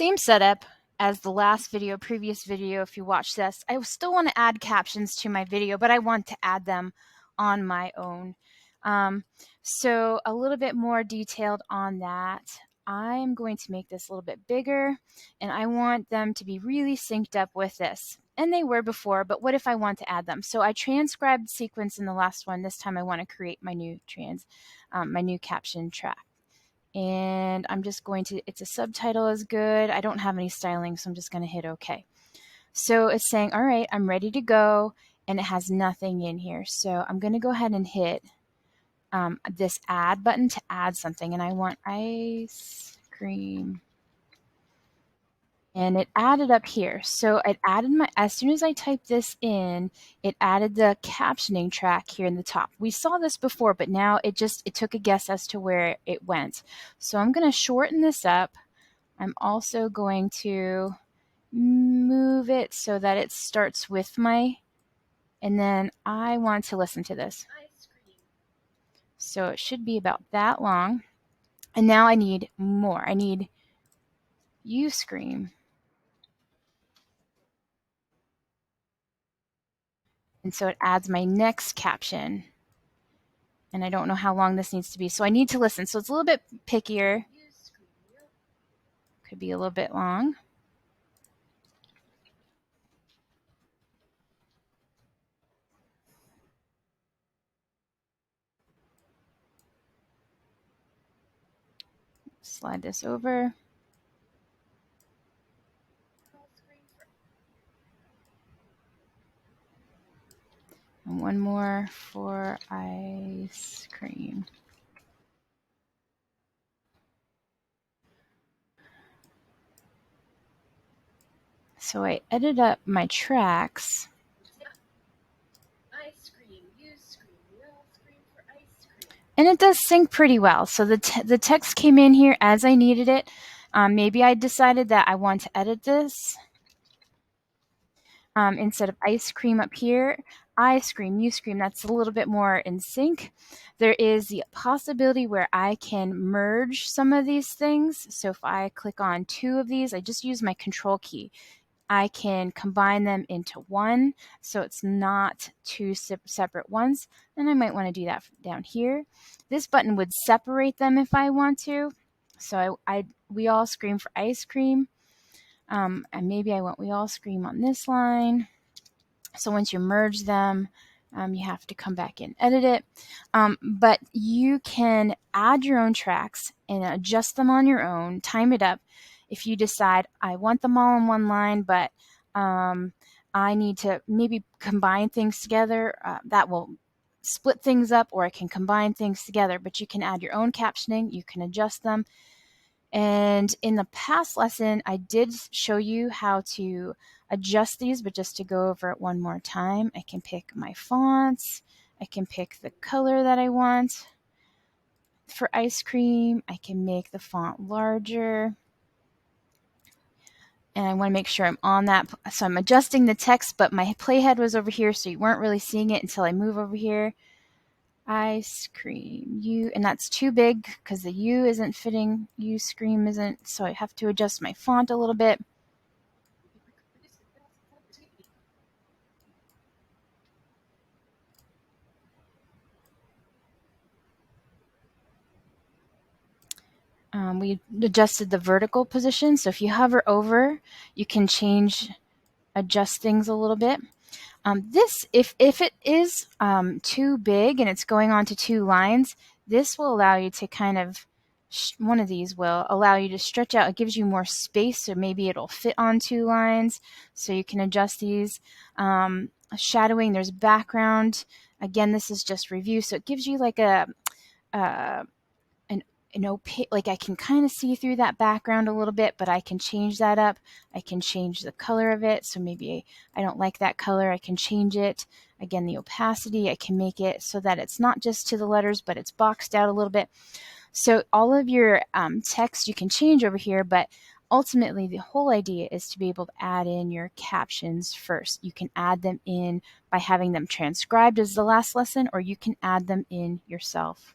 Same setup as the last video, previous video. If you watch this, I still want to add captions to my video, but I want to add them on my own. So a little bit more detailed on that. I'm going to make this a little bit bigger, and I want them to be really synced up with this. And they were before, but what if I want to add them? So I transcribed sequence in the last one. This time I want to create my new my new caption track. And I'm just going to, it's a subtitle is good. I don't have any styling, so I'm just going to hit OK. So it's saying, all right, I'm ready to go, and it has nothing in here. So I'm going to go ahead and hit this add button to add something, and I want ice cream. And it added up here. So it added as soon as I typed this in, it added the captioning track here in the top. We saw this before, but now it took a guess as to where it went. So I'm going to shorten this up. I'm also going to move it so that it starts with and then I want to listen to this. So it should be about that long. And now I need more. I need you scream. And so it adds my next caption. And I don't know how long this needs to be, so I need to listen. So it's a little bit pickier. Could be a little bit long. Slide this over. And one more for ice cream. So I edited up my tracks. And it does sync pretty well. So the text came in here as I needed it. Maybe I decided that I want to edit this. Instead of ice cream up here, I scream, you scream. That's a little bit more in sync. There is the possibility where I can merge some of these things. So if I click on two of these, I just use my control key. I can combine them into one, so it's not two separate ones. And I might want to do that down here. This button would separate them if I want to. So we all scream for ice cream. And maybe I want we all scream on this line. So once you merge them, you have to come back and edit it. But you can add your own tracks and adjust them on your own, time it up. If you decide I want them all in one line, but I need to maybe combine things together, that will split things up, or I can combine things together. But you can add your own captioning, you can adjust them. And in the past lesson, I did show you how to adjust these, but just to go over it one more time, I can pick my fonts. I can pick the color that I want. For ice cream, I can make the font larger. And I want to make sure I'm on that. So I'm adjusting the text, but my playhead was over here, so you weren't really seeing it until I move over here. Ice cream, you, and that's too big because the U isn't fitting, you scream isn't, so I have to adjust my font a little bit. We adjusted the vertical position, so if you hover over, you can adjust things a little bit. This, if it is too big and it's going on to two lines, this will allow you to kind of, one of these will allow you to stretch out. It gives you more space, so maybe it'll fit on two lines, so you can adjust these. Shadowing, there's background. Again, this is just review, so it gives you like an opaque, like I can kind of see through that background a little bit, but I can change that up. I can change the color of it. So maybe I don't like that color. I can change it. Again, the opacity, I can make it so that it's not just to the letters, but it's boxed out a little bit. So all of your text you can change over here, but ultimately the whole idea is to be able to add in your captions first. You can add them in by having them transcribed as the last lesson, or you can add them in yourself.